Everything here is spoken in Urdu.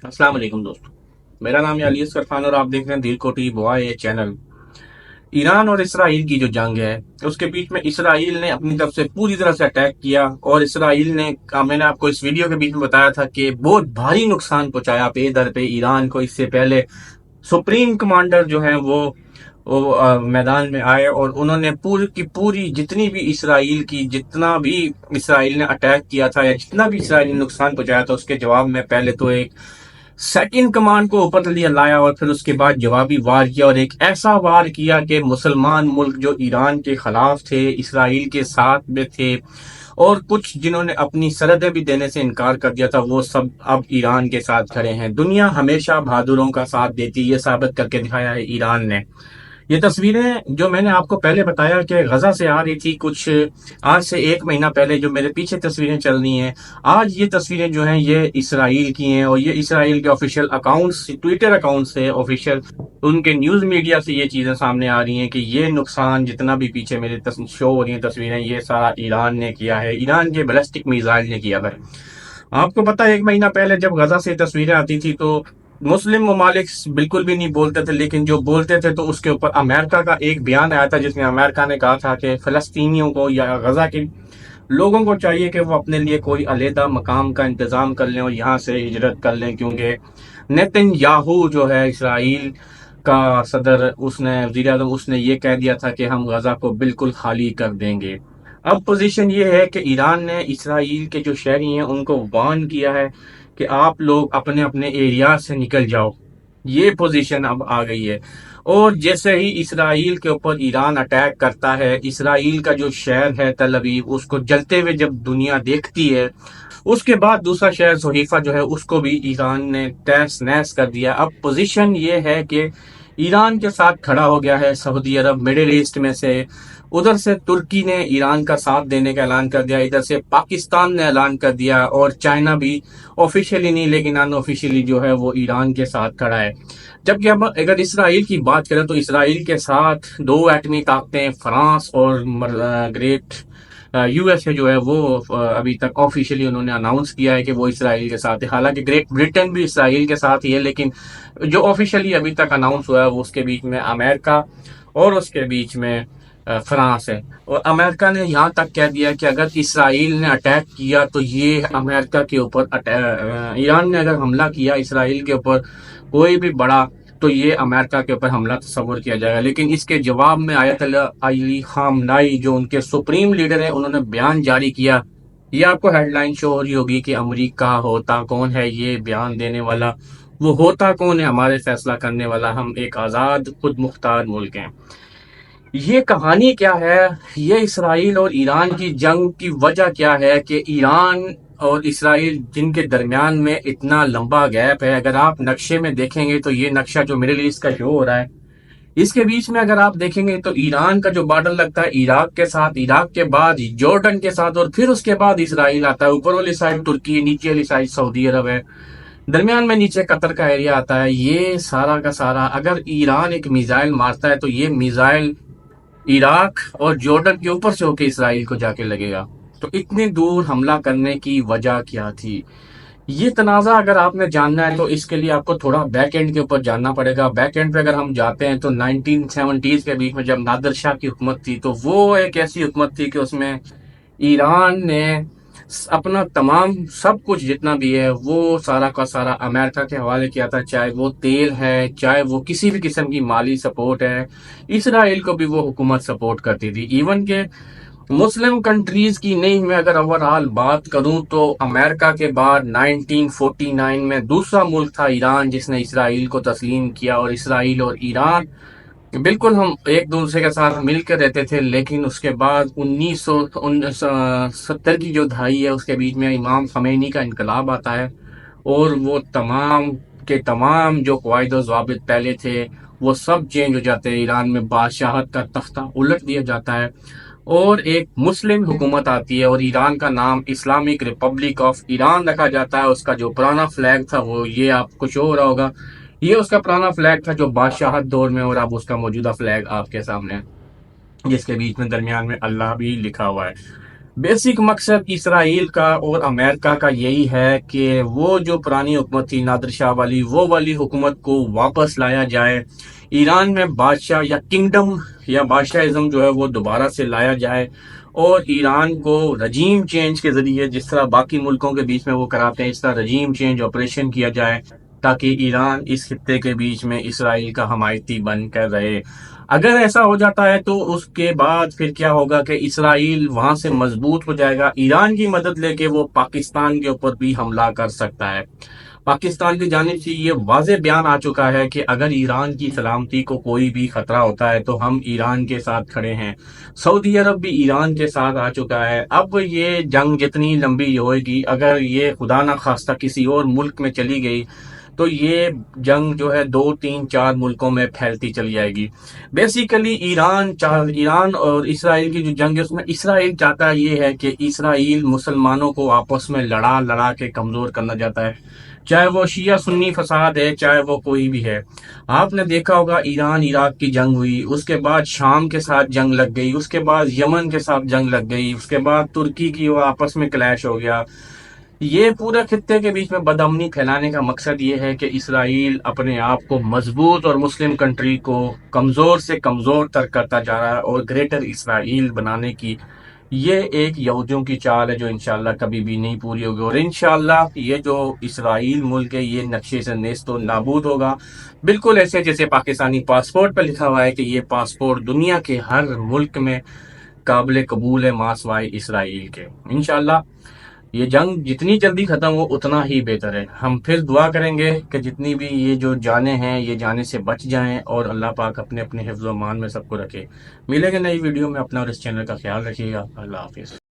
السلام علیکم دوستو، میرا نام ہے علی اصغر خان اور آپ دیکھ رہے ہیں دل کوٹی بوائے چینل۔ ایران اور اسرائیل کی جو جنگ ہے اس کے بیچ میں اسرائیل نے اپنی طرف سے پوری طرح سے اٹیک کیا، اور اسرائیل نے میں نے آپ کو اس ویڈیو کے بیچ میں بتایا تھا کہ بہت بھاری نقصان پہنچایا پہ در پہ ایران کو۔ اس سے پہلے سپریم کمانڈر جو ہیں وہ میدان میں آئے اور انہوں نے پوری کی پوری جتنی بھی اسرائیل کی جتنا بھی اسرائیل نے اٹیک کیا تھا یا جتنا بھی اسرائیل نے نقصان پہنچایا تھا اس کے جواب میں پہلے تو ایک سیکنڈ کمانڈ کو اوپر لیا لایا، اور پھر اس کے بعد جوابی وار کیا، اور ایک ایسا وار کیا کہ مسلمان ملک جو ایران کے خلاف تھے، اسرائیل کے ساتھ میں تھے، اور کچھ جنہوں نے اپنی سرحدیں بھی دینے سے انکار کر دیا تھا، وہ سب اب ایران کے ساتھ کھڑے ہیں۔ دنیا ہمیشہ بہادروں کا ساتھ دیتی، یہ ثابت کر کے دکھایا ہے ایران نے۔ یہ تصویریں جو میں نے آپ کو پہلے بتایا کہ غزہ سے آ رہی تھی، کچھ آج سے ایک مہینہ پہلے جو میرے پیچھے تصویریں چل رہی ہیں، آج یہ تصویریں جو ہیں یہ اسرائیل کی ہیں، اور یہ اسرائیل کے آفیشیل اکاؤنٹس، ٹویٹر اکاؤنٹ سے آفیشیل ان کے نیوز میڈیا سے یہ چیزیں سامنے آ رہی ہیں کہ یہ نقصان جتنا بھی پیچھے میرے شو ہو رہی ہیں تصویریں، یہ سارا ایران نے کیا ہے، ایران کے بیلسٹک میزائل نے کیا ہے۔ آپ کو پتا ہے ایک مہینہ پہلے جب غزہ سے تصویریں آتی تھی تو مسلم ممالک بالکل بھی نہیں بولتے تھے، لیکن جو بولتے تھے تو اس کے اوپر امریکہ کا ایک بیان آیا تھا جس میں امریکہ نے کہا تھا کہ فلسطینیوں کو یا غزہ کے لوگوں کو چاہیے کہ وہ اپنے لیے کوئی علیحدہ مقام کا انتظام کر لیں اور یہاں سے ہجرت کر لیں، کیونکہ نیتن یاہو جو ہے اسرائیل کا صدر، اس نے وزیر اعظم، اس نے یہ کہہ دیا تھا کہ ہم غزہ کو بالکل خالی کر دیں گے۔ اب پوزیشن یہ ہے کہ ایران نے اسرائیل کے جو شہری ہیں ان کو وارن کیا ہے کہ آپ لوگ اپنے اپنے ایریا سے نکل جاؤ۔ یہ پوزیشن اب آ گئی ہے، اور جیسے ہی اسرائیل کے اوپر ایران اٹیک کرتا ہے، اسرائیل کا جو شہر ہے تل ابیب، اس کو جلتے ہوئے جب دنیا دیکھتی ہے، اس کے بعد دوسرا شہر صحیفہ جو ہے اس کو بھی ایران نے تہس نہس کر دیا۔ اب پوزیشن یہ ہے کہ ایران کے ساتھ کھڑا ہو گیا ہے سعودی عرب، مڈل ایسٹ میں سے ادھر سے ترکی نے ایران کا ساتھ دینے کا اعلان کر دیا، ادھر سے پاکستان نے اعلان کر دیا، اور چائنا بھی آفیشیلی نہیں لیکن ان آفیشیلی جو ہے وہ ایران کے ساتھ کھڑا ہے۔ جبکہ اب اگر اسرائیل کی بات کریں تو اسرائیل کے ساتھ دو ایٹمی طاقتیں فرانس اور گریٹ یو ایس اے جو ہے وہ ابھی تک آفیشیلی انہوں نے اناؤنس کیا ہے کہ وہ اسرائیل کے ساتھ ہے۔ حالانکہ گریٹ برٹن بھی اسرائیل کے ساتھ ہی ہے، لیکن جو آفیشیلی ابھی تک اناؤنس ہوا ہے وہ اس کے بیچ میں امریکہ اور اس کے بیچ میں فرانس ہے۔ اور امریکہ نے یہاں تک کہہ دیا کہ اگر اسرائیل نے اٹیک کیا تو یہ امریکہ کے اوپر ایران نے اگر حملہ کیا اسرائیل کے اوپر کوئی بھی بڑا، تو یہ امریکہ کے اوپر حملہ تصور کیا جائے گا۔ لیکن اس کے جواب میں آیت اللہ علی خامنائی جو ان کے سپریم لیڈر ہیں، انہوں نے بیان جاری کیا۔ یہ آپ کو ہیڈ لائن شو ہو رہی ہوگی کہ امریکہ ہوتا کون ہے یہ بیان دینے والا، وہ ہوتا کون ہے ہمارے فیصلہ کرنے والا، ہم ایک آزاد خود مختار ملک ہیں۔ یہ کہانی کیا ہے؟ یہ اسرائیل اور ایران کی جنگ کی وجہ کیا ہے کہ ایران اور اسرائیل جن کے درمیان میں اتنا لمبا گیپ ہے، اگر آپ نقشے میں دیکھیں گے تو یہ نقشہ جو مڈل ایسٹ کا شو ہو رہا ہے، اس کے بیچ میں اگر آپ دیکھیں گے تو ایران کا جو بارڈر لگتا ہے عراق کے ساتھ، عراق کے بعد جارڈن کے ساتھ، اور پھر اس کے بعد اسرائیل آتا ہے۔ اوپر والی سائڈ ترکی، نیچے والی سائڈ سعودی عرب ہے، درمیان میں نیچے قطر کا ایریا آتا ہے۔ یہ سارا کا سارا اگر ایران ایک میزائل مارتا ہے تو یہ میزائل عراق اور جارڈن کے اوپر سے ہو کے اسرائیل کو جا کے لگے گا۔ تو اتنی دور حملہ کرنے کی وجہ کیا تھی؟ یہ تنازع اگر آپ نے جاننا ہے تو اس کے لیے آپ کو تھوڑا بیک اینڈ کے اوپر جاننا پڑے گا۔ بیک اینڈ پہ اگر ہم جاتے ہیں تو 1970s کے بیچ میں جب نادر شاہ کی حکومت تھی تو وہ ایک ایسی حکومت تھی کہ اس میں ایران نے اپنا تمام سب کچھ جتنا بھی ہے وہ سارا کا سارا امریکہ کے حوالے کیا تھا، چاہے وہ تیل ہے، چاہے وہ کسی بھی قسم کی مالی سپورٹ ہے۔ اسرائیل کو بھی وہ حکومت سپورٹ کرتی تھی۔ ایون کہ مسلم کنٹریز کی نہیں، میں اگر اوورآل بات کروں تو امریکہ کے بعد 1949 میں دوسرا ملک تھا ایران جس نے اسرائیل کو تسلیم کیا، اور اسرائیل اور ایران بالکل ہم ایک دوسرے کے ساتھ مل کے رہتے تھے۔ لیکن اس کے بعد 1970 کی جو دہائی ہے اس کے بیچ میں امام خمینی کا انقلاب آتا ہے، اور وہ تمام کے تمام جو قواعد و ضوابط پہلے تھے وہ سب چینج ہو جاتے ہیں۔ ایران میں بادشاہت کا تختہ الٹ دیا جاتا ہے اور ایک مسلم حکومت آتی ہے، اور ایران کا نام اسلامک ریپبلک آف ایران رکھا جاتا ہے۔ اس کا جو پرانا فلیگ تھا وہ یہ آپ کو شو ہو رہا ہوگا، یہ اس کا پرانا فلیگ تھا جو بادشاہت دور میں، اور اب اس کا موجودہ فلیگ آپ کے سامنے ہے جس کے بیچ میں درمیان میں اللہ بھی لکھا ہوا ہے۔ بیسک مقصد اسرائیل کا اور امریکہ کا یہی ہے کہ وہ جو پرانی حکومت تھی نادر شاہ والی، وہ والی حکومت کو واپس لایا جائے، ایران میں بادشاہ یا کنگڈم یا بادشاہ ازم جو ہے وہ دوبارہ سے لایا جائے، اور ایران کو رجیم چینج کے ذریعے جس طرح باقی ملکوں کے بیچ میں وہ کراتے ہیں اس طرح رجیم چینج آپریشن کیا جائے، تاکہ ایران اس خطے کے بیچ میں اسرائیل کا حمایتی بن کر رہے۔ اگر ایسا ہو جاتا ہے تو اس کے بعد پھر کیا ہوگا کہ اسرائیل وہاں سے مضبوط ہو جائے گا، ایران کی مدد لے کے وہ پاکستان کے اوپر بھی حملہ کر سکتا ہے۔ پاکستان کی جانب سے یہ واضح بیان آ چکا ہے کہ اگر ایران کی سلامتی کو کوئی بھی خطرہ ہوتا ہے تو ہم ایران کے ساتھ کھڑے ہیں۔ سعودی عرب بھی ایران کے ساتھ آ چکا ہے۔ اب یہ جنگ جتنی لمبی ہوئے گی، اگر یہ خدا نہ خواستہ کسی اور ملک میں چلی گئی تو یہ جنگ جو ہے 2 3 4 ملکوں میں پھیلتی چلی جائے گی۔ بیسیکلی ایران اور اسرائیل کی جو جنگ ہے اس میں اسرائیل چاہتا یہ ہے کہ اسرائیل مسلمانوں کو آپس میں لڑا لڑا کے کمزور کرنا چاہتا ہے، چاہے وہ شیعہ سنی فساد ہے، چاہے وہ کوئی بھی ہے۔ آپ نے دیکھا ہوگا ایران عراق کی جنگ ہوئی، اس کے بعد شام کے ساتھ جنگ لگ گئی، اس کے بعد یمن کے ساتھ جنگ لگ گئی، اس کے بعد ترکی کی وہ آپس میں کلیش ہو گیا۔ یہ پورے خطے کے بیچ میں بدامنی پھیلانے کا مقصد یہ ہے کہ اسرائیل اپنے آپ کو مضبوط اور مسلم کنٹری کو کمزور سے کمزور تر کرتا جا رہا ہے، اور گریٹر اسرائیل بنانے کی یہ ایک یہودیوں کی چال ہے جو انشاءاللہ کبھی بھی نہیں پوری ہوگی، اور انشاءاللہ یہ جو اسرائیل ملک ہے یہ نقشے سے نیست و نابود ہوگا، بالکل ایسے جیسے پاکستانی پاسپورٹ پہ لکھا ہوا ہے کہ یہ پاسپورٹ دنیا کے ہر ملک میں قابل قبول ہے ما سوائے اسرائیل کے۔ انشاءاللہ یہ جنگ جتنی جلدی ختم ہو اتنا ہی بہتر ہے۔ ہم پھر دعا کریں گے کہ جتنی بھی یہ جو جانیں ہیں یہ جانے سے بچ جائیں، اور اللہ پاک اپنے اپنے حفظ و امان میں سب کو رکھے۔ ملیں گے نئی ویڈیو میں، اپنا اور اس چینل کا خیال رکھیے گا۔ اللہ حافظ۔